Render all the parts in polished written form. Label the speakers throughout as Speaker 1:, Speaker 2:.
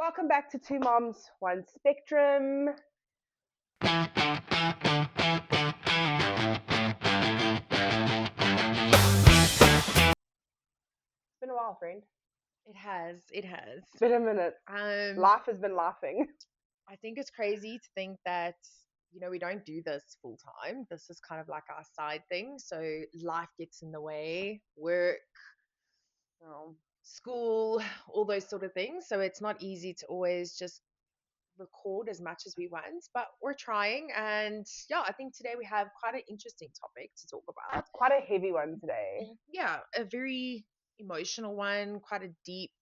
Speaker 1: Welcome back to Two Moms, One Spectrum. It's been a while, friend.
Speaker 2: It has. It has.
Speaker 1: It's been a minute.
Speaker 2: Um,
Speaker 1: Life has been laughing.
Speaker 2: I think it's crazy to think that, we don't do this full time. This is kind of like our side thing. So life gets in the way, work,
Speaker 1: Oh.
Speaker 2: school, all those sort of things. So it's not easy to always just record as much as we want, but we're trying. And yeah, I think today we have quite an interesting topic to talk about.
Speaker 1: Quite a heavy one today.
Speaker 2: Yeah, a very emotional one, quite a deep,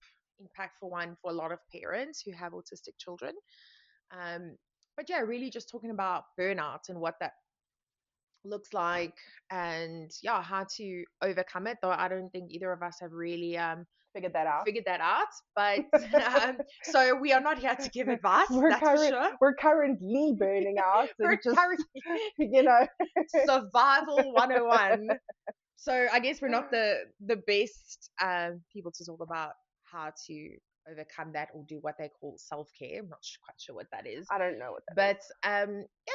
Speaker 2: impactful one for a lot of parents who have autistic children. Um, but yeah, really just talking about burnout and what that looks like and yeah, how to overcome it. Though I don't think either of us have really
Speaker 1: Figured that out.
Speaker 2: figured that out. But so we are not here to give advice,
Speaker 1: we're,
Speaker 2: that's for sure.
Speaker 1: we're currently burning out
Speaker 2: We're
Speaker 1: and just,
Speaker 2: currently
Speaker 1: you know.
Speaker 2: survival 101. So I guess we're not the best people to talk about how to overcome that or do what they call self-care. I'm not quite sure what that is.
Speaker 1: I don't know what that is.
Speaker 2: But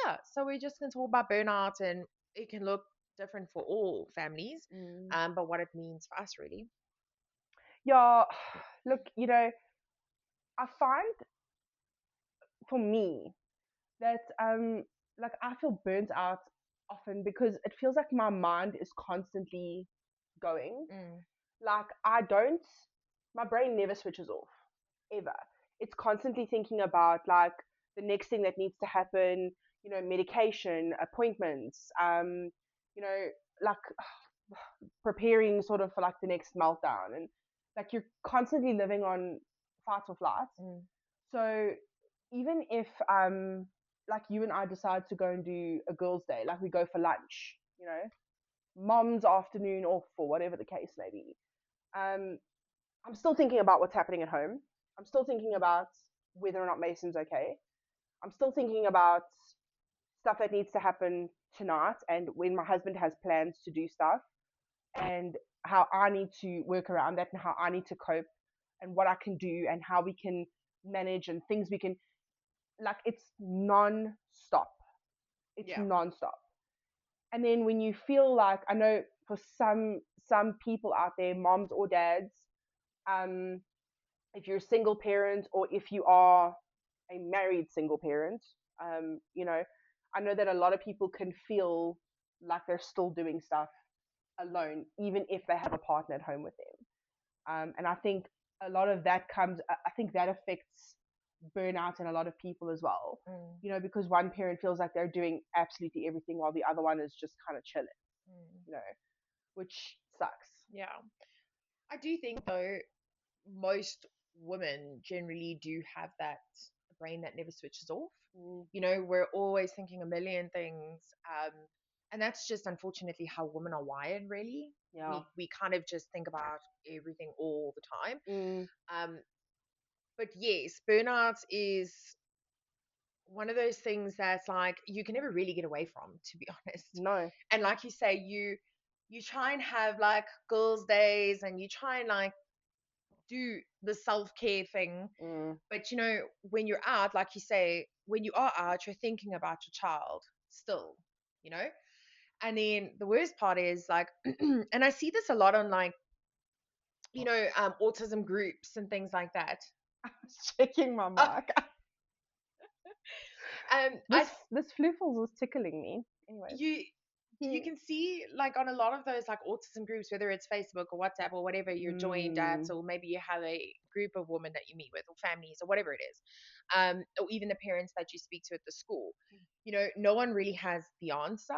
Speaker 2: yeah, so we're just going to talk about burnout, and it can look different for all families, but what it means for us, really.
Speaker 1: Yeah, look, I find for me that like I feel burnt out often because it feels like my mind is constantly going. Like my brain never switches off ever. It's constantly thinking about like the next thing that needs to happen, medication, appointments, like preparing sort of for like the next meltdown, and like you're constantly living on fight or flight. So even if like you and I decide to go and do a girls' day, like we go for lunch, mom's afternoon off or whatever the case may be, um, I'm still thinking about what's happening at home. I'm still thinking about whether or not Mason's okay. I'm still thinking about stuff that needs to happen tonight and when my husband has plans to do stuff and how I need to work around that and how I need to cope and what I can do and how we can manage and things we can, like, it's non-stop. It's
Speaker 2: Yeah.
Speaker 1: non-stop. And then when you feel like, I know for some people out there, moms or dads, um if you're a single parent or if you are a married single parent, I know that a lot of people can feel like they're still doing stuff alone, even if they have a partner at home with them. And I think a lot of that I think that affects burnout in a lot of people as well. Because one parent feels like they're doing absolutely everything while the other one is just kind of chilling, you know, which sucks.
Speaker 2: Yeah, I do think though most women generally do have that brain that never switches off. We're always thinking a million things. And that's just unfortunately how women are wired, really.
Speaker 1: Yeah.
Speaker 2: We kind of just think about everything all the time.
Speaker 1: Mm.
Speaker 2: But yes, burnout is one of those things that's like you can never really get away from, to be honest.
Speaker 1: No.
Speaker 2: And like you say, you try and have like girls' days and you try and like do the self-care thing. But when you're out, like you say, when you are out, you're thinking about your child still, you know? And then the worst part is like, and I see this a lot on like, autism groups and things like that.
Speaker 1: Checking my mic.
Speaker 2: I
Speaker 1: This floofles was tickling me. Anyway.
Speaker 2: you can see like on a lot of those like autism groups, whether it's Facebook or WhatsApp or whatever you're joined at, or maybe you have a group of women that you meet with or families or whatever it is, or even the parents that you speak to at the school. No one really has the answer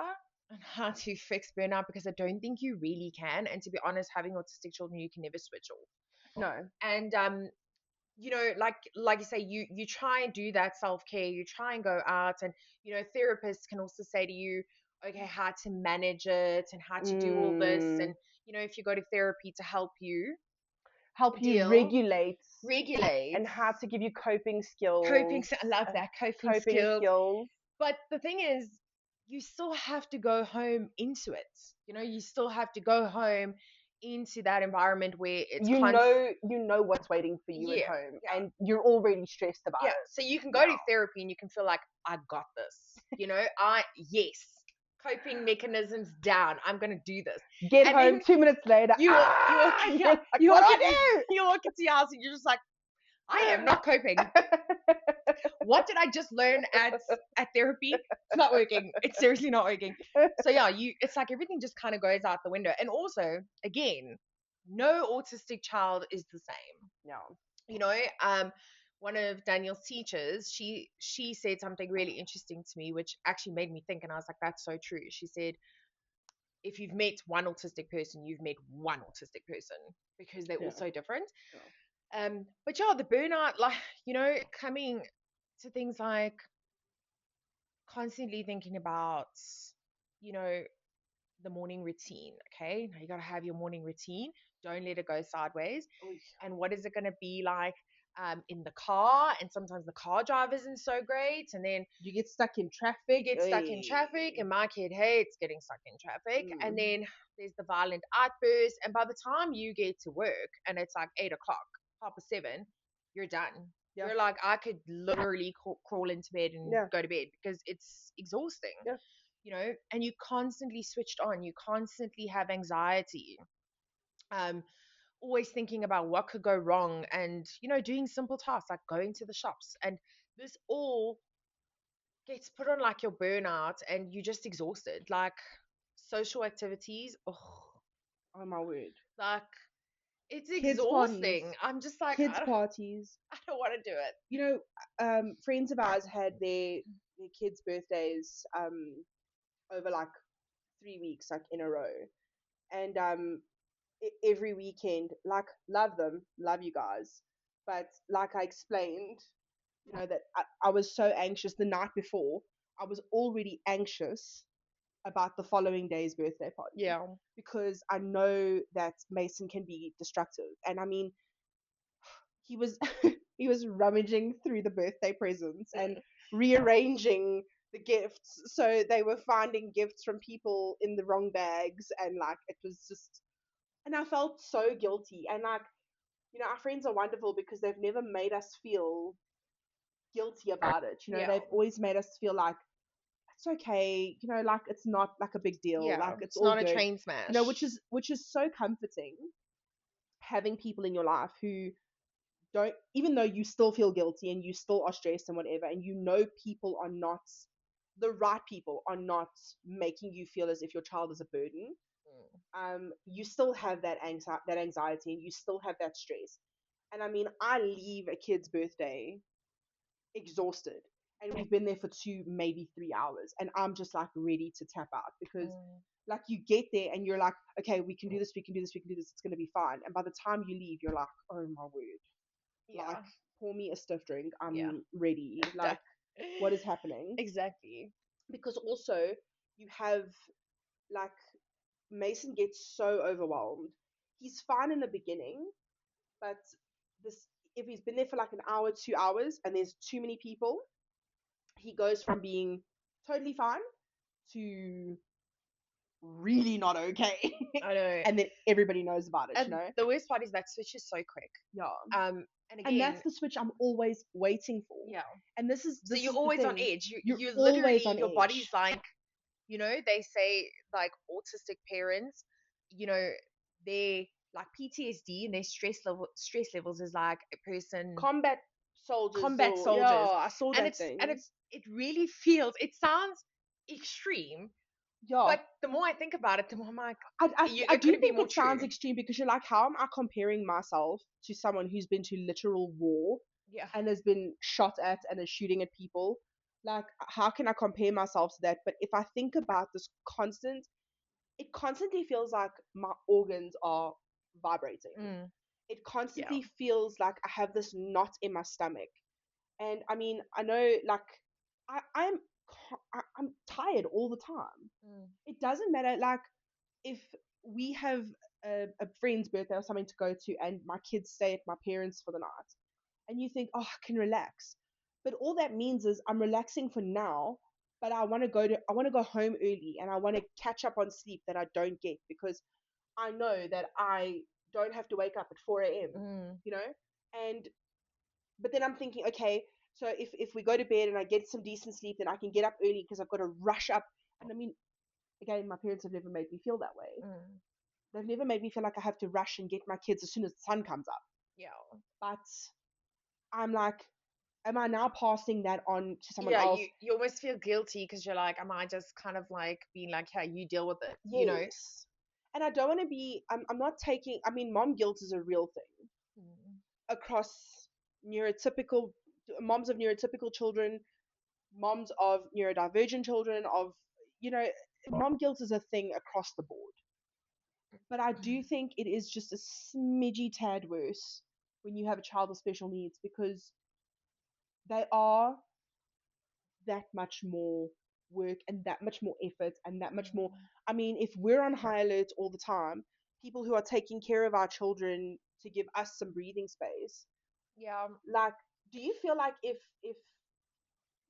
Speaker 2: on how to fix burnout because I don't think you really can. And to be honest, having autistic children, you can never switch off.
Speaker 1: No.
Speaker 2: And like you say, you try and do that self-care, you try and go out, and therapists can also say to you, okay, how to manage it and how to do all this, and if you go to therapy to help you
Speaker 1: regulate
Speaker 2: regulate
Speaker 1: and how to give you coping skills.
Speaker 2: I love that, coping skills. But the thing is, you still have to go home into it. You still have to go home into that environment where it's
Speaker 1: you know what's waiting for you at
Speaker 2: yeah,
Speaker 1: home,
Speaker 2: yeah,
Speaker 1: and you're already stressed about
Speaker 2: yeah.
Speaker 1: it.
Speaker 2: So you can go to
Speaker 1: Yeah.
Speaker 2: therapy and you can feel like, I got this. Yes, coping mechanisms down. I'm gonna do this.
Speaker 1: Get
Speaker 2: And then
Speaker 1: home 2 minutes later, and
Speaker 2: yeah,
Speaker 1: you're like, what do I
Speaker 2: you walk into your house and you're just like, I am not coping.
Speaker 1: do?
Speaker 2: What did I just learn at therapy? It's not working. It's seriously not working. So yeah, it's like everything just kind of goes out the window. And also, again, no autistic child is the same.
Speaker 1: Yeah.
Speaker 2: You know, um, one of Daniel's teachers, she said something really interesting to me, which actually made me think, and I was like, that's so true. She said, if you've met one autistic person, you've met one autistic person because they're all
Speaker 1: Yeah.
Speaker 2: so different.
Speaker 1: Yeah.
Speaker 2: But yeah, the burnout, like, coming to things like constantly thinking about, you know, the morning routine. Okay. Now you got to have your morning routine. Don't let it go sideways.
Speaker 1: Oh,
Speaker 2: And what is it going to be like in the car? And sometimes the car drive isn't so great. And then
Speaker 1: you get stuck in
Speaker 2: you
Speaker 1: traffic.
Speaker 2: get stuck in traffic. And my kid hates getting stuck in traffic. And
Speaker 1: Mm.
Speaker 2: then there's the violent outburst. And by the time you get to work and it's like 8 o'clock, 7:30, you're done.
Speaker 1: Yeah.
Speaker 2: You're like, I could literally crawl into bed and
Speaker 1: Yeah.
Speaker 2: go to bed because it's exhausting.
Speaker 1: Yeah.
Speaker 2: And you constantly switched on, you constantly have anxiety, um always thinking about what could go wrong, and doing simple tasks like going to the shops, and this all gets put on like your burnout, and you're just exhausted, like social activities. Oh,
Speaker 1: Oh my word.
Speaker 2: like, it's
Speaker 1: Kids parties.
Speaker 2: exhausting. I'm just like,
Speaker 1: Kids parties.
Speaker 2: I don't want to do it.
Speaker 1: You know, friends of ours had their kids' birthdays over like 3 weeks, like in a row, and every weekend, like, love them, love you guys, but like I explained, that I was so anxious the night before. I was already anxious about the following day's birthday party
Speaker 2: Yeah.
Speaker 1: because I know that Mason can be destructive. And I mean, he was he was rummaging through the birthday presents and rearranging the gifts, so they were finding gifts from people in the wrong bags, and like it was just, and I felt so guilty. And like, our friends are wonderful because they've never made us feel guilty about it.
Speaker 2: Yeah.
Speaker 1: They've always made us feel like it's okay, like it's not like a big deal,
Speaker 2: Yeah.
Speaker 1: like it's
Speaker 2: It's
Speaker 1: all
Speaker 2: not a
Speaker 1: good.
Speaker 2: train
Speaker 1: Which
Speaker 2: smash.
Speaker 1: is so comforting, having people in your life who don't, even though you still feel guilty and you still are stressed and whatever, and people are not, the right people are not making you feel as if your child is a burden.
Speaker 2: Mm.
Speaker 1: You still have that anxiety, and you still have that stress. And I mean, I leave a kid's birthday exhausted, and we've been there for 2, maybe 3 hours, and I'm just like ready to tap out because,
Speaker 2: Mm.
Speaker 1: like, you get there and you're like, okay, we can do this, we can do this, we can do this, it's going to be fine. And by the time you leave, you're like, oh my word, like,
Speaker 2: Yeah.
Speaker 1: pour me a stiff drink,
Speaker 2: Yeah.
Speaker 1: I'm ready. Like, what is happening?
Speaker 2: Exactly.
Speaker 1: Because also, you have, like, Mason gets so overwhelmed. He's fine in the beginning, but this, if he's been there for like an hour, 2 hours, and there's too many people, he goes from being totally fine to really not okay.
Speaker 2: I know.
Speaker 1: And then everybody knows about it,
Speaker 2: And the worst part is that switch is so quick.
Speaker 1: Yeah.
Speaker 2: And
Speaker 1: And
Speaker 2: again,
Speaker 1: that's the switch I'm always waiting for.
Speaker 2: yeah.
Speaker 1: And this is
Speaker 2: So
Speaker 1: this
Speaker 2: you're
Speaker 1: is the
Speaker 2: always on
Speaker 1: thing.
Speaker 2: edge.
Speaker 1: You're
Speaker 2: You
Speaker 1: always
Speaker 2: literally,
Speaker 1: on
Speaker 2: your body's
Speaker 1: edge.
Speaker 2: like, they say like autistic parents, you know, they like PTSD, and their stress levels is like a person,
Speaker 1: Combat soldiers,
Speaker 2: combat
Speaker 1: or yeah,
Speaker 2: soldiers.
Speaker 1: I saw
Speaker 2: And
Speaker 1: that
Speaker 2: it's and
Speaker 1: things.
Speaker 2: it really feels, it sounds extreme,
Speaker 1: Yeah.
Speaker 2: but the more I think about it, the more I'm like,
Speaker 1: I
Speaker 2: it
Speaker 1: do
Speaker 2: couldn't be
Speaker 1: think
Speaker 2: more
Speaker 1: it sounds
Speaker 2: true.
Speaker 1: extreme because you're like, how am I comparing myself to someone who's been to literal war
Speaker 2: Yeah.
Speaker 1: and has been shot at and is shooting at people? Like, how can I compare myself to that? But if I think about this it constantly feels like my organs are vibrating.
Speaker 2: Mm,
Speaker 1: It
Speaker 2: yeah.
Speaker 1: constantly feels like I have this knot in my stomach. And I mean, I know, like, I, I'm I'm tired all the time.
Speaker 2: Mm,
Speaker 1: It doesn't matter. Like, if we have a friend's birthday or something to go to, and my kids stay at my parents for the night, and you think, oh, I can relax, but all that means is I'm relaxing for now, but I want to go home early, and I want to catch up on sleep that I don't get because I know that I don't have to wake up at 4 a.m.,
Speaker 2: Mm,
Speaker 1: you know? And but then I'm thinking, okay, so if we go to bed and I get some decent sleep, then I can get up early because I've got to rush up. And I mean, again, my parents have never made me feel that way.
Speaker 2: mm,
Speaker 1: They've never made me feel like I have to rush and get my kids as soon as the sun comes up.
Speaker 2: yeah.
Speaker 1: But I'm like, am I now passing that on to someone
Speaker 2: Yeah,
Speaker 1: else?
Speaker 2: you almost feel guilty because you're like, am I just kind of like being like, hey, you deal with it, you know?
Speaker 1: Yes. And I don't want to be, I'm not taking, I mean, mom guilt is a real thing
Speaker 2: Mm.
Speaker 1: across neurotypical moms of neurotypical children, moms of neurodivergent children, of, you know, mom guilt is a thing across the board. But I do think it is just a smidgy tad worse when you have a child with special needs because they are that much more work and that much more effort and that much more.
Speaker 2: Mm.
Speaker 1: I mean, if we're on high alert all the time, people who are taking care of our children to give us some breathing space,
Speaker 2: Yeah,
Speaker 1: like, do you feel like if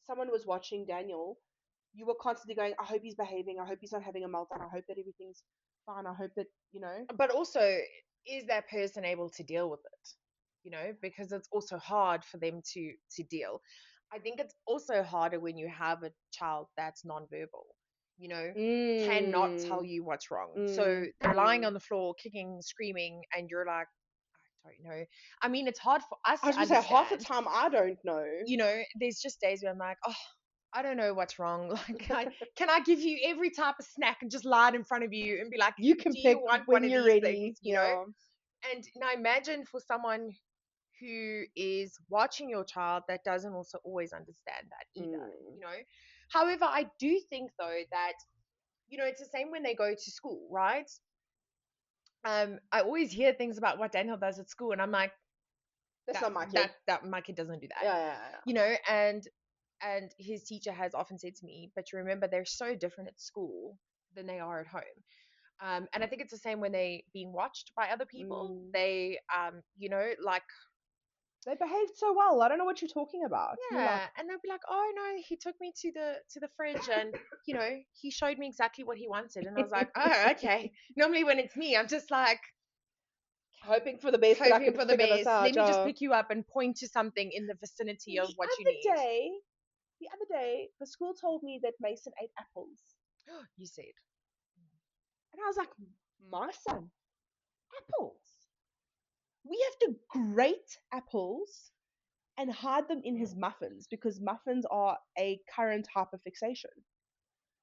Speaker 1: someone was watching Daniel, you were constantly going, I hope he's behaving, I hope he's not having a meltdown, I hope that everything's fine, I hope that, you know,
Speaker 2: but also, is that person able to deal with it? You know, because it's also hard for them to deal. I think it's also harder when you have a child that's nonverbal, you know, cannot tell
Speaker 1: mm,
Speaker 2: you what's wrong. So
Speaker 1: mm,
Speaker 2: they're lying
Speaker 1: mm.
Speaker 2: on the floor, kicking, screaming, and you're like, I don't know. I mean, it's hard for us
Speaker 1: I was
Speaker 2: to
Speaker 1: gonna say half the
Speaker 2: understand.
Speaker 1: time I don't know.
Speaker 2: You know, there's just days where I'm like, oh, I don't know what's wrong. Like, can I give you every type of snack and just lie it in front of you and be like,
Speaker 1: You can
Speaker 2: do you
Speaker 1: pick
Speaker 2: want one
Speaker 1: when
Speaker 2: of
Speaker 1: you're
Speaker 2: these things?
Speaker 1: ready.
Speaker 2: You know?
Speaker 1: Yeah.
Speaker 2: And now imagine for someone who is watching your child that doesn't also always understand that either,
Speaker 1: Mm.
Speaker 2: you know? However, I do think though that, you know, it's the same when they go to school, right? I always hear things about what Daniel does at school, and I'm like,
Speaker 1: That's
Speaker 2: that
Speaker 1: not my
Speaker 2: that
Speaker 1: kid.
Speaker 2: that my kid doesn't do that,
Speaker 1: Yeah, yeah,
Speaker 2: you know, and his teacher has often said to me, but you remember they're so different at school than they are at home. And I think it's the same when they being watched by other
Speaker 1: yeah.
Speaker 2: people. They, you know, like,
Speaker 1: They behaved so well. I don't know what you're talking about. You're like,
Speaker 2: yeah, and they'll be like, oh no, he took me to the fridge, and you know, he showed me exactly what he wanted, and I was like, oh, okay. Normally when it's me, I'm just like
Speaker 1: hoping for the best that I
Speaker 2: hoping
Speaker 1: could
Speaker 2: for the
Speaker 1: figure this
Speaker 2: best. Let
Speaker 1: out.
Speaker 2: me just pick you up and point to something in the vicinity of
Speaker 1: The
Speaker 2: what you
Speaker 1: other
Speaker 2: need.
Speaker 1: day, the other day, the school told me that Mason ate apples,
Speaker 2: You said,
Speaker 1: and I was like, my son, apples. We have to grate apples and hide them in his muffins because muffins are a current hyperfixation.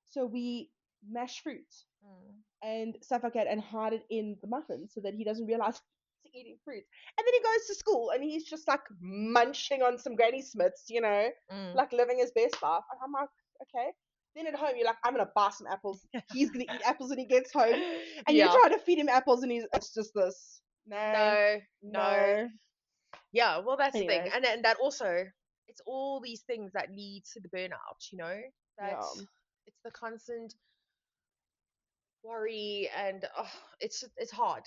Speaker 1: So we mash fruit
Speaker 2: mm,
Speaker 1: and stuff like that and hide it in the muffins so that he doesn't realize he's eating fruit. And then he goes to school and he's just like munching on some Granny Smiths, you know,
Speaker 2: mm.
Speaker 1: like living his best life. And I'm like, okay. Then at home, you're like, I'm gonna buy some apples. He's gonna eat apples when he gets home, and you're
Speaker 2: Yeah,
Speaker 1: trying to feed him apples, and it's just this. No,
Speaker 2: no, no.
Speaker 1: no.
Speaker 2: Yeah, well, that's the thing,
Speaker 1: Anyways,
Speaker 2: and that also, it's all these things that lead to the burnout. You know, that
Speaker 1: yeah,
Speaker 2: it's the constant worry, and it's hard.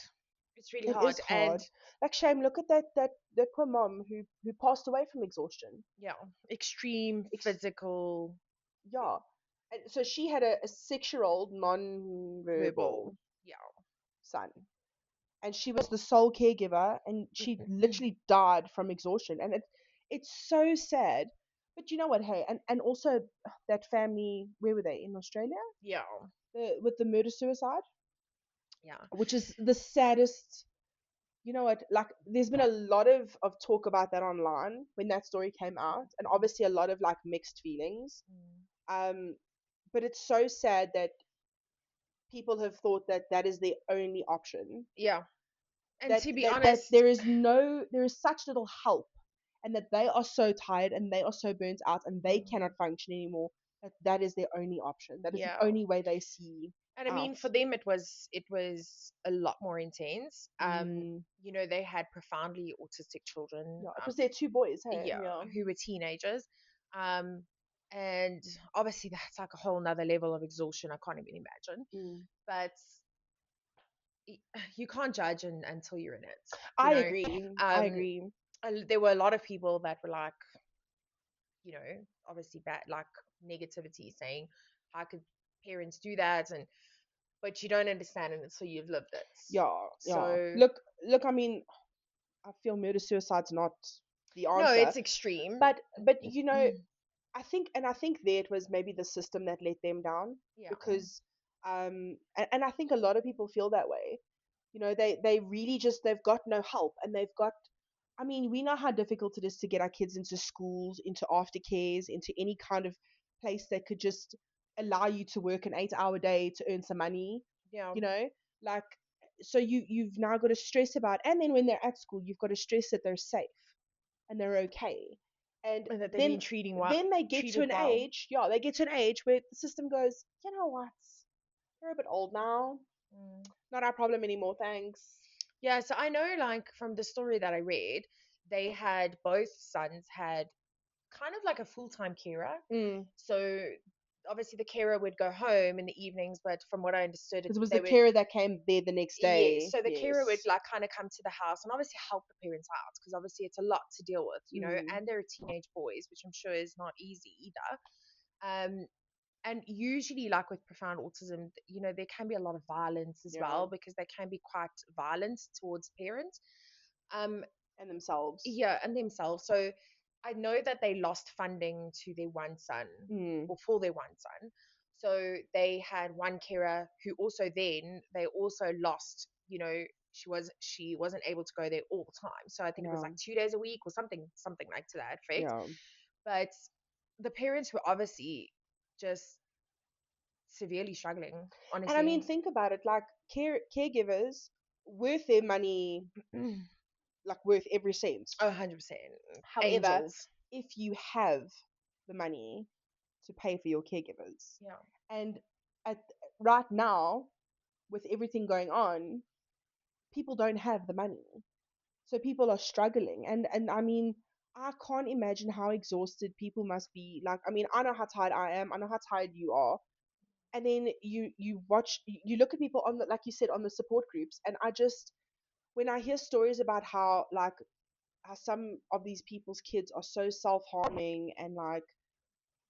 Speaker 2: It's really
Speaker 1: it
Speaker 2: hard,
Speaker 1: is
Speaker 2: and
Speaker 1: hard. Like shame. Look at that poor mom who passed away from exhaustion.
Speaker 2: yeah, extreme
Speaker 1: Ex-
Speaker 2: physical
Speaker 1: yeah. And so she had a 6-year-old non-verbal
Speaker 2: verbal. Yeah.
Speaker 1: son, and she was the sole caregiver, and she literally died from exhaustion. And it's so sad. But you know what? Hey, and also that family, where were they? In Australia,
Speaker 2: Yeah.
Speaker 1: with the murder suicide,
Speaker 2: Yeah.
Speaker 1: which is the saddest. You know what? Like, there's been a lot of talk about that online when that story came out, and obviously a lot of like mixed feelings.
Speaker 2: Mm.
Speaker 1: Um, but it's so sad that people have thought that that is the only option.
Speaker 2: Yeah. And
Speaker 1: That
Speaker 2: to be
Speaker 1: that
Speaker 2: honest,
Speaker 1: there is such little help, and that they are so tired and they are so burnt out and they cannot
Speaker 2: mm,
Speaker 1: function anymore. That is their only option. That is the
Speaker 2: yeah.
Speaker 1: only way they see
Speaker 2: And I mean,
Speaker 1: out.
Speaker 2: for them, it was a lot more intense.
Speaker 1: Mm,
Speaker 2: You know, they had profoundly autistic children.
Speaker 1: yeah, it was their two boys. Hey,
Speaker 2: Yeah,
Speaker 1: yeah.
Speaker 2: who were teenagers. Um, and obviously that's like a whole nother level of exhaustion. I can't even imagine.
Speaker 1: Mm.
Speaker 2: But you can't judge until you're in it. You
Speaker 1: I
Speaker 2: know,
Speaker 1: agree. I
Speaker 2: um,
Speaker 1: agree.
Speaker 2: there were a lot of people that were like, you know, obviously bad, like negativity, saying, how could parents do that? And but you don't understand it until you've lived it.
Speaker 1: Yeah, yeah.
Speaker 2: So
Speaker 1: Look. I mean, I feel murder suicide's not the
Speaker 2: no,
Speaker 1: answer,
Speaker 2: it's extreme.
Speaker 1: but I think there it was maybe the system that let them down
Speaker 2: Yeah,
Speaker 1: because and I think a lot of people feel that way. They really just they've got no help and they've got. I mean, we know how difficult it is to get our kids into schools, into aftercares, into any kind of place that could just allow you to work an 8-hour day to earn some money.
Speaker 2: yeah,
Speaker 1: You know, like so you've now got to stress about, and then when they're at school, you've got to stress that they're safe and they're okay. And
Speaker 2: and that they're
Speaker 1: then
Speaker 2: being
Speaker 1: they get to
Speaker 2: treated
Speaker 1: an
Speaker 2: well.
Speaker 1: age, yeah, they get to an age where the system goes, you know what, you're a bit old now,
Speaker 2: Mm.
Speaker 1: not our problem anymore, thanks.
Speaker 2: Yeah, so I know, like from the story that I read, they had both sons had kind of like a full-time carer.
Speaker 1: Mm.
Speaker 2: So obviously the carer would go home in the evenings, but from what I understood,
Speaker 1: Because it was the
Speaker 2: they would.
Speaker 1: carer that came there the next
Speaker 2: Yes,
Speaker 1: day.
Speaker 2: so the carer would
Speaker 1: Yes.
Speaker 2: like kind of come to the house and obviously help the parents out because obviously it's a lot to deal with,
Speaker 1: Mm.
Speaker 2: and they're teenage boys, which I'm sure is not easy either. Um, and usually, like with profound autism, there can be a lot of violence as
Speaker 1: Yeah.
Speaker 2: well because they can be quite violent towards parents. Um,
Speaker 1: And themselves.
Speaker 2: yeah, and themselves. So I know that they lost funding to their one son
Speaker 1: Mm.
Speaker 2: or for their one son. So they had one carer who also then they also lost, she wasn't able to go there all the time. So I think it was
Speaker 1: Yeah.
Speaker 2: like 2 days a week or something like to that effect.
Speaker 1: Yeah.
Speaker 2: But the parents were obviously just severely struggling,
Speaker 1: And I
Speaker 2: honestly.
Speaker 1: mean, think about it. Like caregivers worth their money,
Speaker 2: Oh,
Speaker 1: like worth every cent.
Speaker 2: 100%.
Speaker 1: However,
Speaker 2: Angels.
Speaker 1: if you have the money to pay for your caregivers,
Speaker 2: Yeah.
Speaker 1: and at right now with everything going on, people don't have the money, so people are struggling. And I mean, I can't imagine how exhausted people must be. Like, I mean, I know how tired I am. I know how tired you are. And then you watch, you look at people on the, like you said, on the support groups, and I just when I hear stories about how like how some of these people's kids are so self-harming and like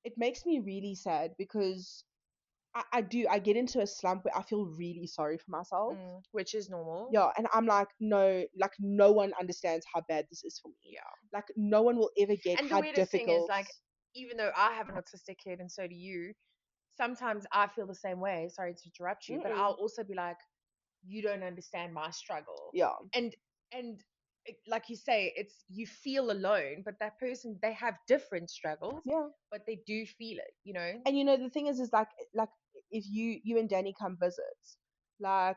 Speaker 1: it makes me really sad because I get into a slump where I feel really sorry for myself.
Speaker 2: Which is normal.
Speaker 1: Yeah, and I'm like, no, like no one understands how bad this is for me.
Speaker 2: Yeah.
Speaker 1: Like no one will ever get
Speaker 2: And the
Speaker 1: how
Speaker 2: weirdest thing is,
Speaker 1: difficult.
Speaker 2: like, even though I have an autistic kid and so do you, sometimes I feel the same way. Sorry to interrupt you, but I'll
Speaker 1: Mm-mm.
Speaker 2: also be like, you don't understand my struggle.
Speaker 1: Yeah,
Speaker 2: And like you say, it's you feel alone, but that person, they have different struggles,
Speaker 1: yeah.
Speaker 2: but they do feel it.
Speaker 1: And the thing is like if you and Danny come visit, like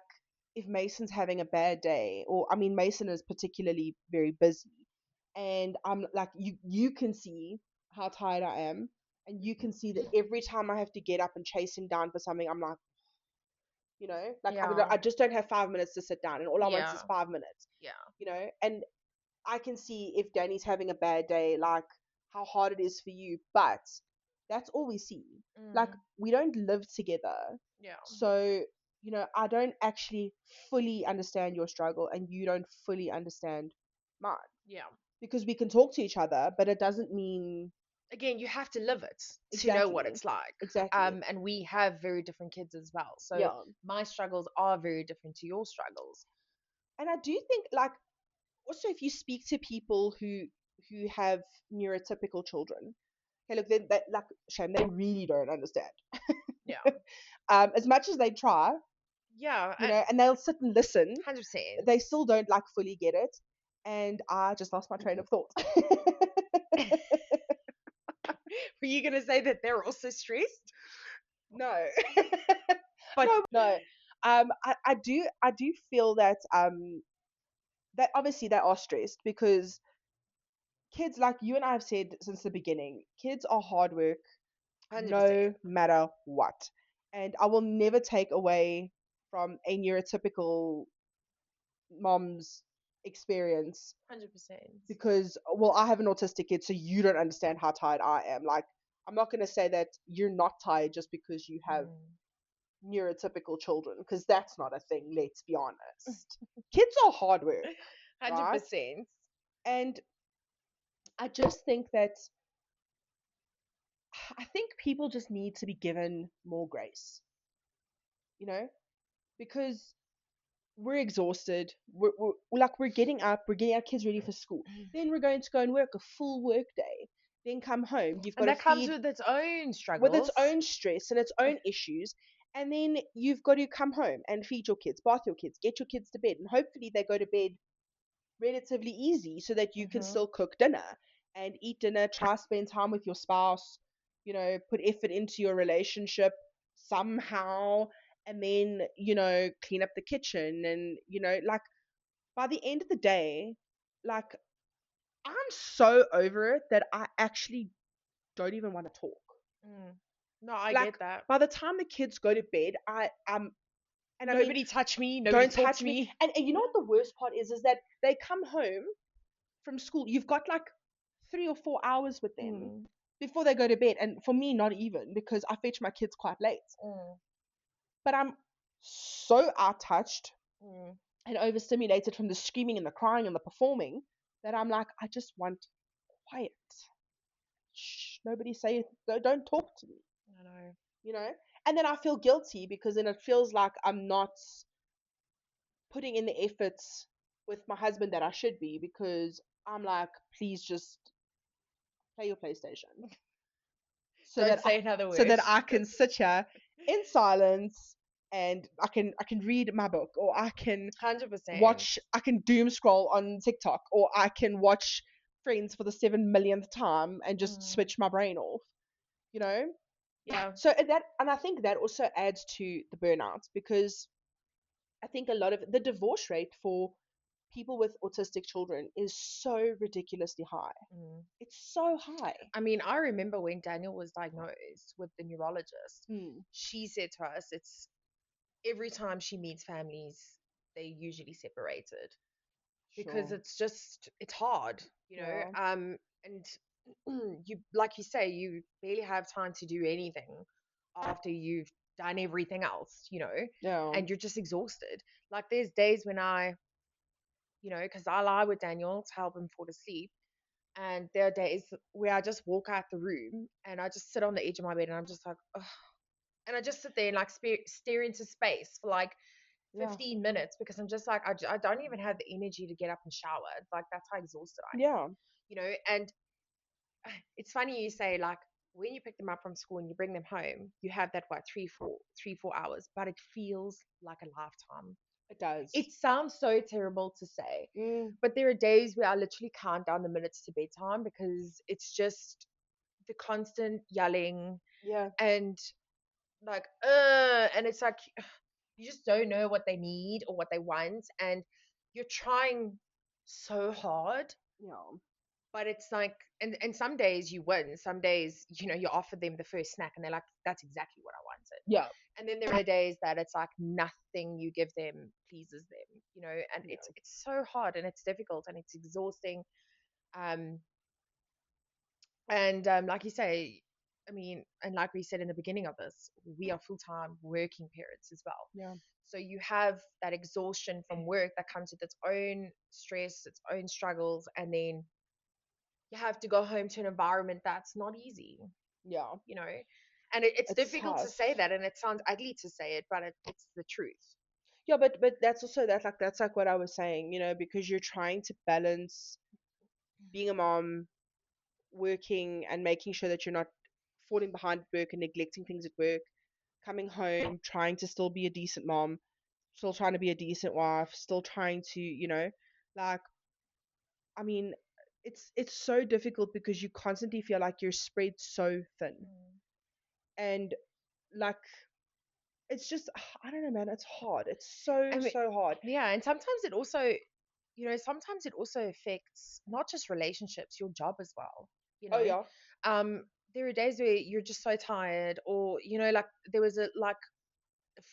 Speaker 1: if Mason's having a bad day, or I mean Mason is particularly very busy, and I'm like you can see how tired I am, and you can see that every time I have to get up and chase him down for something, I'm like, like
Speaker 2: Yeah.
Speaker 1: I just don't have 5 minutes to sit down, and all I want
Speaker 2: Yeah.
Speaker 1: is 5 minutes,
Speaker 2: Yeah.
Speaker 1: and I can see if Danny's having a bad day, like how hard it is for you, but that's all we see. Like
Speaker 2: Mm.
Speaker 1: we don't live together.
Speaker 2: Yeah.
Speaker 1: So, I don't actually fully understand your struggle and you don't fully understand mine.
Speaker 2: Yeah.
Speaker 1: Because we can talk to each other, but it doesn't mean
Speaker 2: Again, you have to live it to know what
Speaker 1: exactly.
Speaker 2: it's like.
Speaker 1: Exactly.
Speaker 2: And we have very different kids as well. So
Speaker 1: Yeah.
Speaker 2: my struggles are very different to your struggles.
Speaker 1: And I do think like also if you speak to people who have neurotypical children, okay, look, they like shame, they really don't understand.
Speaker 2: Yeah.
Speaker 1: As much as they try,
Speaker 2: Yeah.
Speaker 1: and they'll sit and listen,
Speaker 2: 100%.
Speaker 1: they still don't like fully get it. And I just lost my train of thought.
Speaker 2: Were you going to say that they're also stressed?
Speaker 1: No,
Speaker 2: But
Speaker 1: no. I do feel that that obviously they are stressed because kids, like you and I have said since the beginning, kids are hard work
Speaker 2: 100%.
Speaker 1: no matter what. And I will never take away from a neurotypical mom's experience
Speaker 2: 100%.
Speaker 1: because, well, I have an autistic kid, so you don't understand how tired I am. Like, I'm not going to say that you're not tired just because you have
Speaker 2: Mm.
Speaker 1: neurotypical children, because that's not a thing, let's be honest. Kids are hard work, right?
Speaker 2: 100%.
Speaker 1: And I just think that I think people just need to be given more grace, you know? because we're exhausted. We're getting up, we're getting our kids ready for school. Then we're going to go and work a full work day. Then come home. You've got
Speaker 2: And
Speaker 1: to
Speaker 2: that comes
Speaker 1: feed
Speaker 2: with its own
Speaker 1: with its
Speaker 2: struggles.
Speaker 1: own stress and its own issues. And then you've got to come home and feed your kids, bath your kids, get your kids to bed. And hopefully they go to bed relatively easy so that you can
Speaker 2: Hmm.
Speaker 1: still cook dinner and eat dinner, try spend time with your spouse, put effort into your relationship somehow, and then, clean up the kitchen. And, like by the end of the day, like I'm so over it that I actually don't even want to talk.
Speaker 2: Mm. No, I
Speaker 1: Like
Speaker 2: get that.
Speaker 1: by the time the kids go to bed, and I mean,
Speaker 2: Nobody touch me. Nobody
Speaker 1: don't
Speaker 2: talk to
Speaker 1: touch me.
Speaker 2: me.
Speaker 1: And you know what the worst part is that they come home from school. You've got like 3 or 4 hours with them
Speaker 2: Mm.
Speaker 1: before they go to bed. And for me, not even because I fetch my kids quite late.
Speaker 2: Mm.
Speaker 1: But I'm so out touched
Speaker 2: Mm.
Speaker 1: and overstimulated from the screaming and the crying and the performing that I'm like, I just want quiet. Shh, nobody say it. Don't talk to me,
Speaker 2: I know.
Speaker 1: you know? And then I feel guilty because then it feels like I'm not putting in the efforts with my husband that I should be because I'm like, please just play your PlayStation so
Speaker 2: Don't
Speaker 1: that I
Speaker 2: say another
Speaker 1: so
Speaker 2: word.
Speaker 1: that I can sit here in silence and I can read my book, or I can
Speaker 2: 100%.
Speaker 1: I can doom scroll on TikTok, or I can watch Friends for the 7 millionth time and just
Speaker 2: Mm.
Speaker 1: switch my brain off, you know?
Speaker 2: Yeah.
Speaker 1: So and I think that also adds to the burnout because I think a lot of the divorce rate for people with autistic children is so ridiculously high.
Speaker 2: Mm.
Speaker 1: It's so high.
Speaker 2: I mean, I remember when Daniel was diagnosed with the neurologist,
Speaker 1: Mm,
Speaker 2: she said to us, it's every time she meets families, they usually separated because
Speaker 1: sure.
Speaker 2: it's hard,
Speaker 1: Yeah.
Speaker 2: and you, like you say, you barely have time to do anything after you've done everything else,
Speaker 1: Yeah.
Speaker 2: and you're just exhausted. Like there's days when because I lie with Daniel to help him fall asleep. And there are days where I just walk out the room and I just sit on the edge of my bed and I'm just like, ugh. And I just sit there and like stare into space for like
Speaker 1: Yeah.
Speaker 2: 15 minutes because I'm just like, I don't even have the energy to get up and shower. Like, that's how exhausted I am,
Speaker 1: Yeah.
Speaker 2: And it's funny you say, like, when you pick them up from school and you bring them home, you have that, what, 3, 4 hours, but it feels like a lifetime.
Speaker 1: It does.
Speaker 2: It sounds so terrible to say,
Speaker 1: Mm,
Speaker 2: but there are days where I literally count down the minutes to bedtime because it's just the constant yelling
Speaker 1: yeah.
Speaker 2: and like, and it's like you just don't know what they need or what they want, and you're trying so hard,
Speaker 1: Yeah.
Speaker 2: but it's like, and some days you win, some days you offer them the first snack and they're like, that's exactly what I wanted.
Speaker 1: Yeah.
Speaker 2: And then there are days that it's like nothing you give them pleases them, and
Speaker 1: Yeah.
Speaker 2: it's so hard and it's difficult and it's exhausting. um and like you say, I mean, and like we said in the beginning of this, we are full-time working parents as well.
Speaker 1: Yeah.
Speaker 2: So you have that exhaustion from work that comes with its own stress, its own struggles, and then you have to go home to an environment that's not easy,
Speaker 1: Yeah.
Speaker 2: you know. And it's
Speaker 1: It's
Speaker 2: difficult to
Speaker 1: tough.
Speaker 2: say that, and it sounds ugly to say it, but it's the truth.
Speaker 1: Yeah, but that's like what I was saying, because you're trying to balance being a mom, working and making sure that you're not falling behind at work and neglecting things at work, coming home, trying to still be a decent mom, still trying to be a decent wife, still trying to, like I mean, it's so difficult because you constantly feel like you're spread so thin.
Speaker 2: Mm.
Speaker 1: And like it's just I don't know, man, it's hard. It's so
Speaker 2: I mean,
Speaker 1: so hard.
Speaker 2: yeah, and sometimes it also affects not just relationships, your job as well. You
Speaker 1: Oh
Speaker 2: know,
Speaker 1: yeah.
Speaker 2: there are days where you're just so tired, or like there was a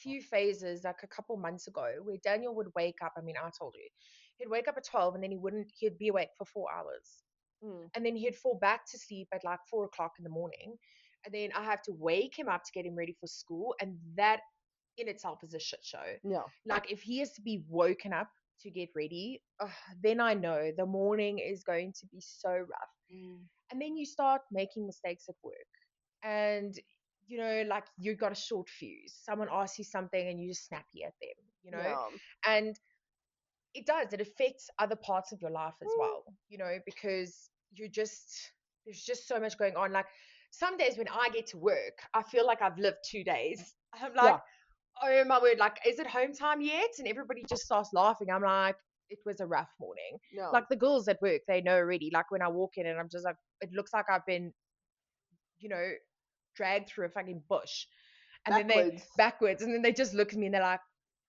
Speaker 2: few phases like a couple months ago where Daniel would wake up. I mean, I told you, he'd wake up at 12 and then he'd be awake for 4 hours,
Speaker 1: Mm,
Speaker 2: and then he'd fall back to sleep at like 4 o'clock in the morning, and then I have to wake him up to get him ready for school, and that in itself is a shit show.
Speaker 1: yeah.
Speaker 2: Like if he has to be woken up to get ready, then I know the morning is going to be so rough.
Speaker 1: Mm,
Speaker 2: And then you start making mistakes at work, and like you got a short fuse. Someone asks you something and you just snappy at them.
Speaker 1: Yeah.
Speaker 2: And it does. It affects other parts of your life as well, because there's just so much going on. Like some days when I get to work, I feel like I've lived 2 days. I'm like,
Speaker 1: Yeah.
Speaker 2: oh my word, like, is it home time yet? And everybody just starts laughing. I'm like, it was a rough morning.
Speaker 1: Yeah.
Speaker 2: Like the girls at work, they know already. Like when I walk in and I'm just like, it looks like I've been, you know, dragged through a fucking bush. And then they
Speaker 1: Backwards.
Speaker 2: backwards, and then they just look at me and they're like,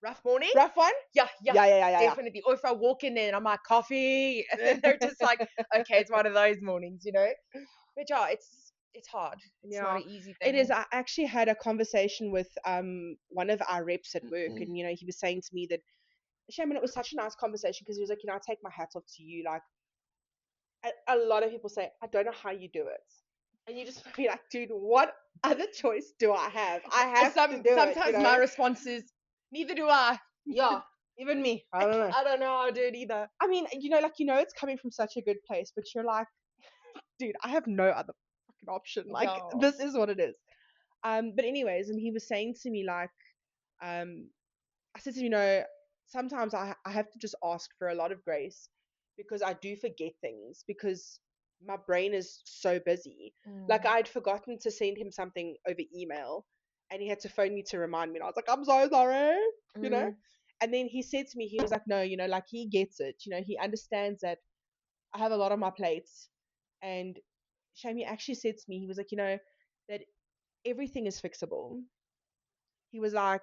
Speaker 2: rough morning?
Speaker 1: Rough one?
Speaker 2: Yeah, yeah,
Speaker 1: Yeah, yeah, yeah, yeah,
Speaker 2: definitely. Or if I walk in there and I'm like, coffee, and then they're just like, okay, it's one of those mornings. But yeah, it's hard. It's not
Speaker 1: Yeah,
Speaker 2: an easy
Speaker 1: it is.
Speaker 2: thing.
Speaker 1: I actually had a conversation with one of our reps at work,
Speaker 2: Mm.
Speaker 1: and he was saying to me that, Shaman, it was such a nice conversation because he was like, I take my hat off to you. Like, a lot of people say, I don't know how you do it, and you just be like, dude, what other choice do I have? I have to do
Speaker 2: Sometimes my response is, neither do I.
Speaker 1: Yeah, even me. I don't know.
Speaker 2: I don't know how to do it either.
Speaker 1: I mean, it's coming from such a good place, but you're like, dude, I have no other fucking option. Like,
Speaker 2: Yeah.
Speaker 1: this is what it is. But anyways, and he was saying to me like, um, I said to him, sometimes I have to just ask for a lot of grace because I do forget things because my brain is so busy. Like
Speaker 2: Mm.
Speaker 1: I'd forgotten to send him something over email, and he had to phone me to remind me. And I was like, I'm so sorry, you know.
Speaker 2: Mm.
Speaker 1: And then he said to me, he was like, no, like he gets it. He understands that I have a lot on my plates. And Shami actually said to me, he was like, that everything is fixable. He was like,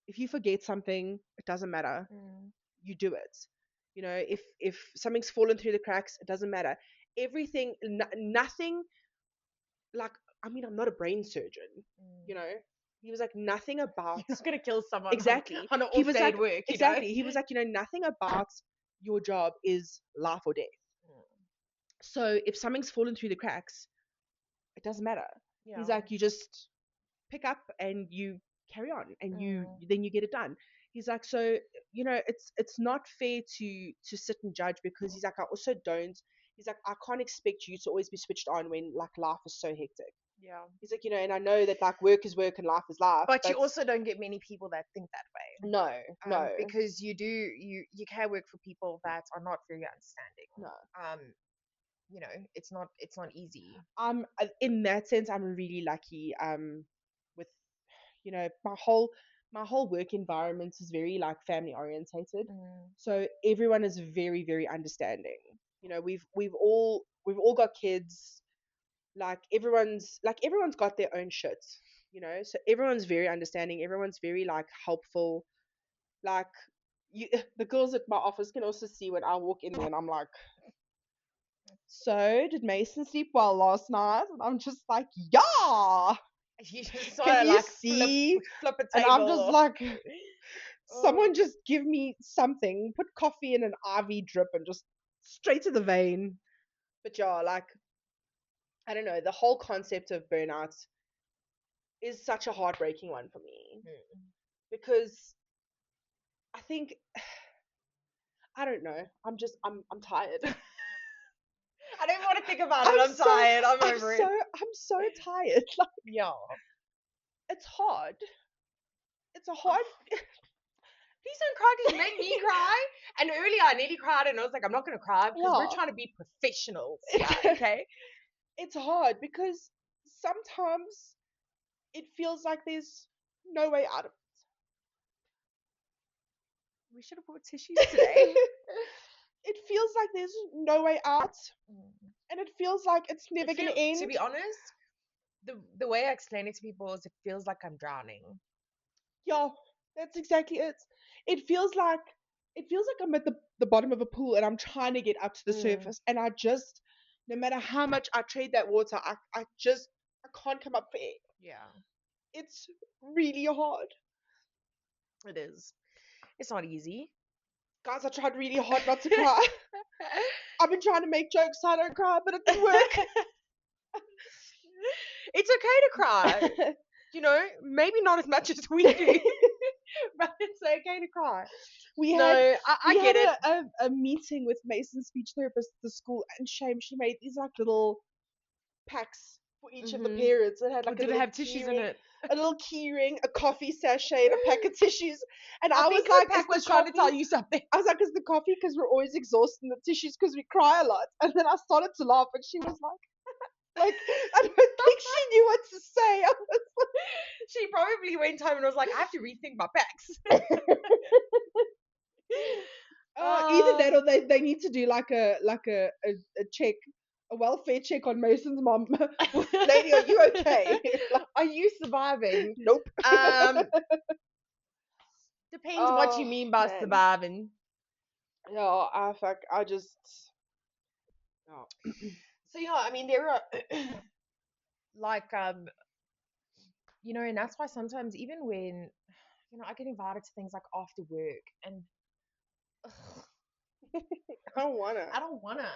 Speaker 1: if you forget something, it doesn't matter.
Speaker 2: Mm.
Speaker 1: You do it. If something's fallen through the cracks, it doesn't matter. Everything, nothing. Like, I mean, I'm not a brain surgeon. You
Speaker 2: Mm.
Speaker 1: know, he was like, nothing about
Speaker 2: You're not gonna kill someone
Speaker 1: exactly.
Speaker 2: on an
Speaker 1: He
Speaker 2: off
Speaker 1: was
Speaker 2: day
Speaker 1: like,
Speaker 2: at work.
Speaker 1: exactly. He was like, nothing about your job is life or death.
Speaker 2: Mm.
Speaker 1: So if something's fallen through the cracks, it doesn't matter.
Speaker 2: Yeah.
Speaker 1: He's like, you just pick up and you carry on and you
Speaker 2: Mm.
Speaker 1: then you get it done. He's like, so it's not fair to sit and judge because he's like, I also don't. He's like, I can't expect you to always be switched on when like life is so hectic.
Speaker 2: Yeah.
Speaker 1: He's like, and I know that like work is work and life is life,
Speaker 2: But you
Speaker 1: but
Speaker 2: also don't get many people that think that way.
Speaker 1: no, no,
Speaker 2: Because you can work for people that are not very understanding.
Speaker 1: no.
Speaker 2: Um, it's not easy.
Speaker 1: In that sense, I'm really lucky. With my whole work environment is very like family orientated,
Speaker 2: Mm.
Speaker 1: so everyone is very very understanding. We've all got kids. Everyone's got their own shit. So everyone's very understanding. Everyone's very like helpful. Like you, the girls at my office can also see when I walk in there and I'm like, so did Mason sleep well last night? And I'm just like, yeah.
Speaker 2: You just
Speaker 1: Can
Speaker 2: wanna
Speaker 1: you
Speaker 2: like flip
Speaker 1: see?
Speaker 2: flip a
Speaker 1: And I'm
Speaker 2: table.
Speaker 1: just like,
Speaker 2: Oh.
Speaker 1: someone just give me something, put coffee in an IV drip and just straight to the vein. But yeah, like, I don't know, the whole concept of burnout is such a heartbreaking one for me
Speaker 2: Mm.
Speaker 1: because I think, I don't know, I'm tired.
Speaker 2: I don't want to think about it.
Speaker 1: I'm
Speaker 2: I'm
Speaker 1: so
Speaker 2: tired. I'm
Speaker 1: I'm
Speaker 2: over
Speaker 1: so
Speaker 2: it.
Speaker 1: I'm so tired. Like,
Speaker 2: Yeah.
Speaker 1: it's hard. It's a hard.
Speaker 2: Please don't cry because you made me cry. And earlier I nearly cried and I was like, I'm not going to cry because we're
Speaker 1: Yeah.
Speaker 2: trying to be professionals. Yeah, okay?
Speaker 1: It's hard because sometimes it feels like there's no way out of
Speaker 2: We should have brought tissues today.
Speaker 1: it. It feels like there's no way out,
Speaker 2: Mm.
Speaker 1: and it feels like it's never gonna
Speaker 2: To
Speaker 1: end.
Speaker 2: be honest, the way I explain it to people is it feels like I'm drowning.
Speaker 1: Yeah, that's exactly it. It feels like I'm at the bottom of a pool and I'm trying to get up to the
Speaker 2: Mm.
Speaker 1: surface, and I just, no matter how much I trade that water, I can't come up for air.
Speaker 2: Yeah,
Speaker 1: It's really hard.
Speaker 2: it is. It's not easy.
Speaker 1: Guys, I tried really hard not to cry. I've been trying to make jokes so I don't cry, but it didn't work.
Speaker 2: It's okay to cry. Maybe not as much as we do, but it's okay to cry.
Speaker 1: we
Speaker 2: No,
Speaker 1: had
Speaker 2: I
Speaker 1: we
Speaker 2: get
Speaker 1: had
Speaker 2: it.
Speaker 1: a meeting with Mason's speech therapist at the school, and shame she made these like little packs for each of the
Speaker 2: Mm-hmm.
Speaker 1: parents. It had
Speaker 2: Or
Speaker 1: like a
Speaker 2: did it
Speaker 1: little
Speaker 2: have tissues
Speaker 1: key
Speaker 2: in
Speaker 1: ring,
Speaker 2: it?
Speaker 1: a little key ring, a coffee sachet, and a pack of tissues. And
Speaker 2: I
Speaker 1: I was
Speaker 2: think her
Speaker 1: like, "Is
Speaker 2: pack
Speaker 1: the
Speaker 2: was trying to tell
Speaker 1: coffee?"
Speaker 2: you something.
Speaker 1: I was like, "Is the coffee because we're always exhausted, and the tissues because we cry a lot?" And then I started to laugh, and she was like, I don't think she knew what to say. I was
Speaker 2: She probably went home and was like, I have to rethink my packs.
Speaker 1: either
Speaker 2: uh,
Speaker 1: that or they need to do like a check, a welfare check on Mason's mom. Lady, are you okay? Like,
Speaker 2: are you surviving?
Speaker 1: nope.
Speaker 2: Um, depends what you
Speaker 1: Oh
Speaker 2: mean by
Speaker 1: man.
Speaker 2: surviving.
Speaker 1: Yeah, I just oh.
Speaker 2: So yeah, I mean there are like and that's why sometimes even when I get invited to things like after work and ugh,
Speaker 1: I don't wanna.
Speaker 2: I don't wanna.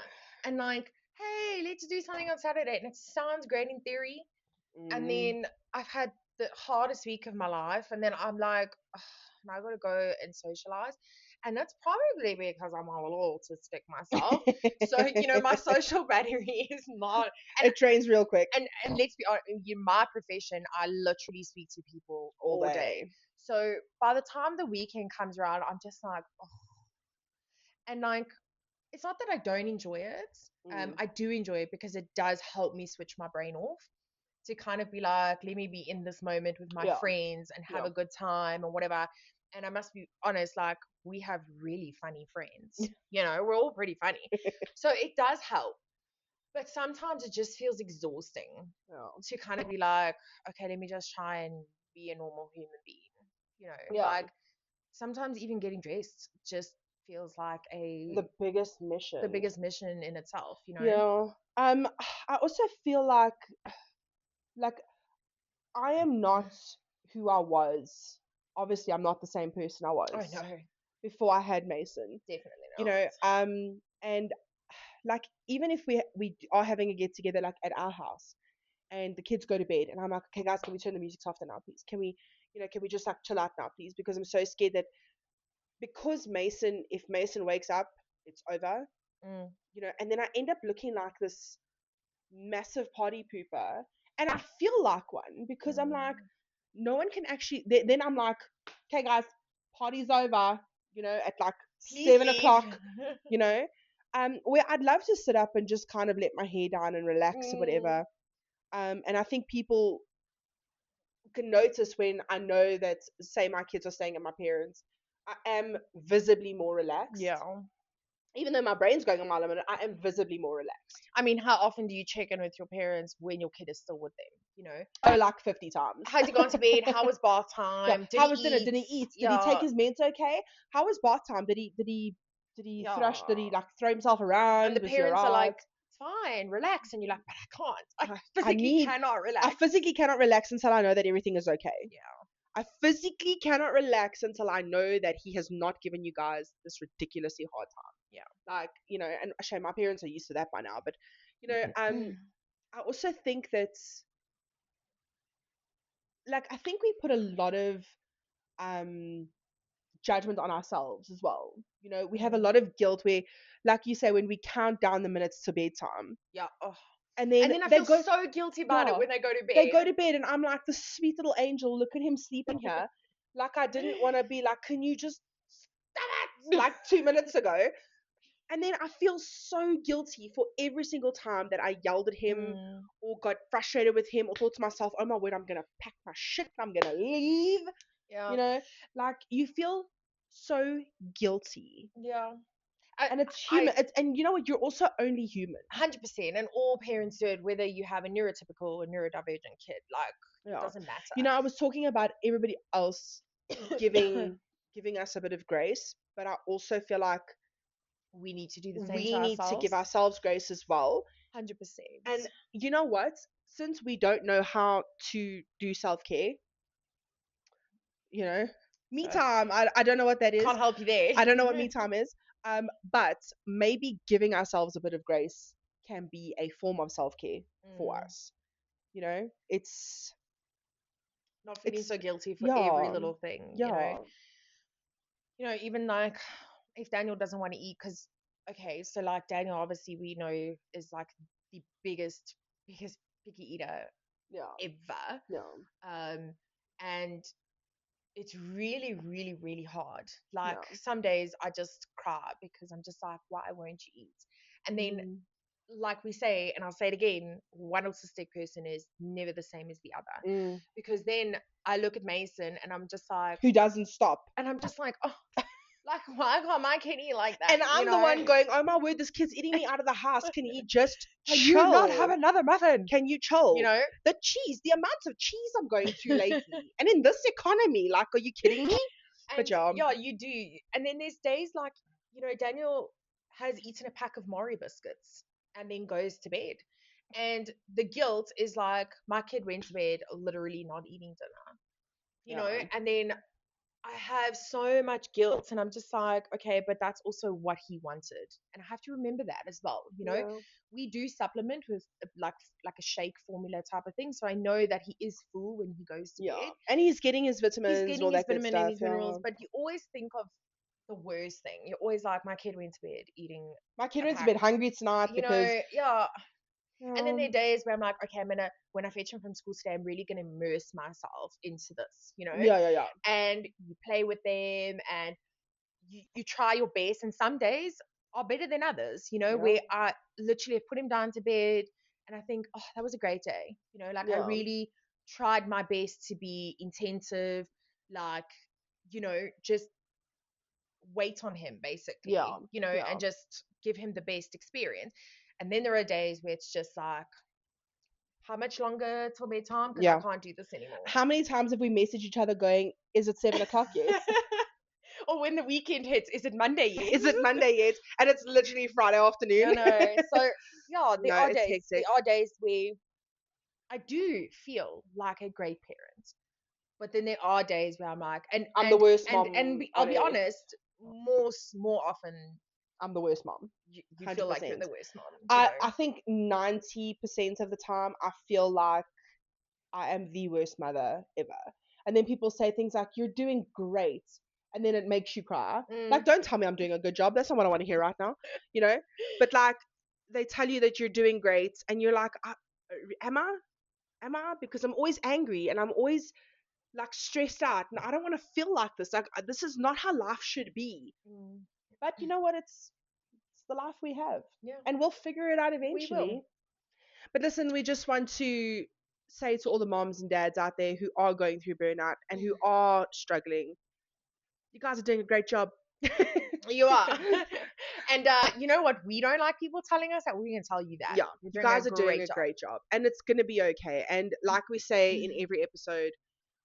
Speaker 2: And like, hey, let's do something on Saturday. And it sounds great in theory. And
Speaker 1: Mm.
Speaker 2: then I've had the hardest week of my life. And then I'm like, ugh, now I gotta go and socialize. And that's probably because I'm a little autistic myself. So, my social battery is not and
Speaker 1: It trains real quick
Speaker 2: and let's be honest, in my profession, I literally speak to people
Speaker 1: all
Speaker 2: all day.
Speaker 1: day.
Speaker 2: So by the time the weekend comes around, I'm just like, oh. And like it's not that I don't enjoy it.
Speaker 1: Mm.
Speaker 2: I do enjoy it because it does help me switch my brain off to kind of be like, let me be in this moment with my
Speaker 1: Yeah,
Speaker 2: friends and have
Speaker 1: yeah.
Speaker 2: a good time or whatever. And I must be honest, like we have really funny friends. We're all pretty funny. So it does help. But sometimes it just feels exhausting
Speaker 1: Yeah.
Speaker 2: to kind of be like, okay, let me just try and be a normal human being.
Speaker 1: Yeah.
Speaker 2: Like sometimes even getting dressed just feels like
Speaker 1: The biggest
Speaker 2: the
Speaker 1: mission.
Speaker 2: biggest mission in itself.
Speaker 1: Yeah. I also feel like I am not who I was. Obviously, I'm not the same person I
Speaker 2: I
Speaker 1: was
Speaker 2: know,
Speaker 1: before I had Mason.
Speaker 2: definitely
Speaker 1: You
Speaker 2: not.
Speaker 1: know, and like even if we are having a get together like at our house and the kids go to bed and I'm like, okay guys, can we turn the music softer now, please? Can we just like chill out now, please? Because I'm so scared that because if Mason wakes up, it's over.
Speaker 2: Mm,
Speaker 1: And then I end up looking like this massive party pooper, and I feel like one because I'm like,
Speaker 2: mm.
Speaker 1: no one can actually. Then I'm like, okay, guys, party's over. At like
Speaker 2: Please
Speaker 1: 7 o'clock.
Speaker 2: leave.
Speaker 1: Where I'd love to sit up and just kind of let my hair down and relax or
Speaker 2: Mm,
Speaker 1: whatever. And I think people can notice when I know that, say, my kids are staying at my parents, I am visibly more relaxed.
Speaker 2: yeah.
Speaker 1: Even though my brain's going a mile a minute, I am visibly more relaxed.
Speaker 2: I mean, how often do you check in with your parents when your kid is still with them?
Speaker 1: Oh, like 50 times.
Speaker 2: How's he gone to bed? How was bath
Speaker 1: Yeah.
Speaker 2: time? Did
Speaker 1: How
Speaker 2: he
Speaker 1: was dinner?
Speaker 2: eat?
Speaker 1: Did he eat? Did he take
Speaker 2: Yeah,
Speaker 1: his meds okay? How was bath time? Did he thrush? Did he
Speaker 2: yeah.
Speaker 1: like throw himself
Speaker 2: And the
Speaker 1: around? Was he
Speaker 2: parents are like,
Speaker 1: alright?
Speaker 2: it's fine, relax. And you're like, but I can't. I
Speaker 1: I
Speaker 2: physically
Speaker 1: need.
Speaker 2: cannot
Speaker 1: I
Speaker 2: relax.
Speaker 1: physically cannot relax until I know that everything is okay.
Speaker 2: Yeah,
Speaker 1: I physically cannot relax until I know that he has not given you guys this ridiculously hard
Speaker 2: yeah.
Speaker 1: time. Like, and shame my parents are used to that by now, but I also think that, like, I think we put a lot of um judgment on ourselves as well. We have a
Speaker 2: Mm,
Speaker 1: lot of guilt where, like you say, when we count down the minutes to bedtime,
Speaker 2: yeah. Oh.
Speaker 1: and
Speaker 2: And
Speaker 1: then
Speaker 2: then I
Speaker 1: they
Speaker 2: feel
Speaker 1: go,
Speaker 2: so guilty about it
Speaker 1: yeah,
Speaker 2: when they go to
Speaker 1: they go
Speaker 2: bed.
Speaker 1: to bed, and I'm like, the sweet little angel. Look at him sleeping here. Like I didn't want to be like, can you just stop it? Like 2 minutes ago. And then I feel so guilty for every single time that I yelled at him
Speaker 2: Mm,
Speaker 1: or got frustrated with him or thought to myself, oh my word, I'm going to pack my shit. I'm going to leave.
Speaker 2: yeah,
Speaker 1: You know, like you feel so guilty.
Speaker 2: yeah. I,
Speaker 1: And it's
Speaker 2: I
Speaker 1: human. And you know what? You're also only human.
Speaker 2: 100%, and all parents do it, whether you have a neurotypical or neurodivergent kid. Like, it
Speaker 1: Yeah.
Speaker 2: doesn't
Speaker 1: I was talking about everybody else
Speaker 2: matter.
Speaker 1: giving us a bit of grace, but I also feel like
Speaker 2: We need to do the same to
Speaker 1: we need to give
Speaker 2: ourselves.
Speaker 1: ourselves grace as well.
Speaker 2: 100%.
Speaker 1: And you know what? Since we don't know how to do self care, you know, me
Speaker 2: So,
Speaker 1: time, I don't know what that is.
Speaker 2: can't help you there.
Speaker 1: I don't know what me time is. But maybe giving ourselves a bit of grace can be a form of self care for
Speaker 2: Mm,
Speaker 1: us. It's
Speaker 2: not feeling
Speaker 1: it's
Speaker 2: so guilty for every
Speaker 1: yeah,
Speaker 2: little thing.
Speaker 1: yeah.
Speaker 2: Even like if Daniel doesn't want to eat, because okay, so like Daniel, obviously we know is like the biggest picky eater
Speaker 1: Yeah.
Speaker 2: ever.
Speaker 1: Yeah.
Speaker 2: And it's really, really, really hard. Like
Speaker 1: Yeah.
Speaker 2: some days I just cry because I'm just like, why won't you eat? And then,
Speaker 1: Mm.
Speaker 2: like we say, and I'll say it again, one autistic person is never the same as the other.
Speaker 1: Mm.
Speaker 2: Because then I look at Mason and I'm just like,
Speaker 1: Who doesn't stop?
Speaker 2: oh, like, why can't my kid eat like that?
Speaker 1: And I'm the one going, oh my word, this kid's eating me out of the house. Can you just
Speaker 2: Can
Speaker 1: chill?
Speaker 2: you not have another muffin?
Speaker 1: Can you chill?
Speaker 2: You know?
Speaker 1: The cheese, the amount of cheese I'm going through lately. And in this economy, like, are you kidding me?
Speaker 2: And yeah, you do. And then there's days like, Daniel has eaten a pack of Mari biscuits and then goes to bed. And the guilt is like, my kid went to bed literally not eating dinner,
Speaker 1: Yeah.
Speaker 2: and then I have so much guilt and I'm just like, okay, but that's also what he wanted. And I have to remember that as well.
Speaker 1: Yeah.
Speaker 2: We do supplement with like a shake formula type of thing. So I know that he is full when he goes to bed.
Speaker 1: And he's getting his
Speaker 2: He's
Speaker 1: vitamins,
Speaker 2: getting
Speaker 1: all
Speaker 2: his
Speaker 1: that good
Speaker 2: vitamin and
Speaker 1: stuff.
Speaker 2: his minerals, but you always think of the worst thing. You're always like, my kid went to bed eating
Speaker 1: My kid
Speaker 2: a
Speaker 1: went to
Speaker 2: pack.
Speaker 1: bed hungry tonight because
Speaker 2: Yeah. And then there
Speaker 1: um,
Speaker 2: are days where I'm like, okay, when I fetch him from school today, I'm really gonna immerse myself into this,
Speaker 1: yeah.
Speaker 2: and you play with them and you try your best. And some days are better than others, where I literally have put him down to bed and I think, oh, that was a great day. Like I
Speaker 1: Yeah.
Speaker 2: really tried my best to be intensive, like, just wait on him basically, and just give him the best experience. And then there are days where it's just like, how much longer till bedtime? Because I
Speaker 1: Yeah.
Speaker 2: can't do this anymore.
Speaker 1: How many times have we messaged each other going, is it 7 o'clock yet?
Speaker 2: Or when the weekend hits, is it Monday yet?
Speaker 1: Is it Monday yet? And it's literally Friday afternoon.
Speaker 2: I know. So yeah, there
Speaker 1: No,
Speaker 2: are
Speaker 1: it's
Speaker 2: days.
Speaker 1: hectic.
Speaker 2: There are days where I do feel like a great parent, but then there are days where I'm like,
Speaker 1: I'm the worst
Speaker 2: and
Speaker 1: mom
Speaker 2: and I'll
Speaker 1: on
Speaker 2: be
Speaker 1: earth.
Speaker 2: honest, more often
Speaker 1: I'm the worst mom.
Speaker 2: you feel like you're
Speaker 1: 100%.
Speaker 2: the worst mom.
Speaker 1: I think 90% of the time I feel like I am the worst mother ever. And then people say things like, you're doing great. And then it makes you cry. Like, don't tell me I'm doing a good job. That's not what I want to hear right now, But like, they tell you that you're doing great, and you're like, am I? Am I? Because I'm always angry and I'm always like stressed out, and I don't want to feel like this. Like, this is not how life should be. But you know what? It's the life we have,
Speaker 2: Yeah,
Speaker 1: and we'll figure it out
Speaker 2: we
Speaker 1: eventually.
Speaker 2: will.
Speaker 1: But listen, we just want to say to all the moms and dads out there who are going through burnout and who are struggling, you guys are doing a great job.
Speaker 2: You are. And you know what? We don't like people telling us that. We can tell you that.
Speaker 1: Yeah,
Speaker 2: You're
Speaker 1: you
Speaker 2: doing
Speaker 1: guys
Speaker 2: a
Speaker 1: are doing
Speaker 2: great
Speaker 1: a
Speaker 2: job.
Speaker 1: great job, and it's going to be okay. And like we say in every episode,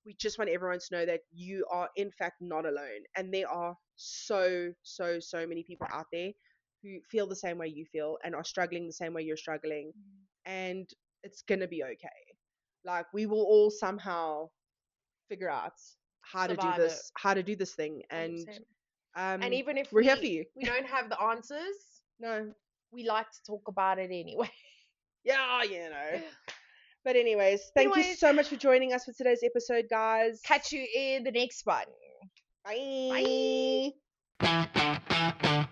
Speaker 1: we just want everyone to know that you are in fact not alone, and there are so many people out there who feel the same way you feel and are struggling the same way you're struggling, and it's going to be okay. Like, we will all somehow figure out how to do
Speaker 2: Survive it.
Speaker 1: this thing, and
Speaker 2: 100%. And even if
Speaker 1: we're here for you.
Speaker 2: we don't have the answers,
Speaker 1: No,
Speaker 2: we like to talk about it anyway.
Speaker 1: yeah, But anyways, thank you so much for joining us for today's episode, guys.
Speaker 2: Catch you in the next one.
Speaker 1: Bye.
Speaker 2: Bye.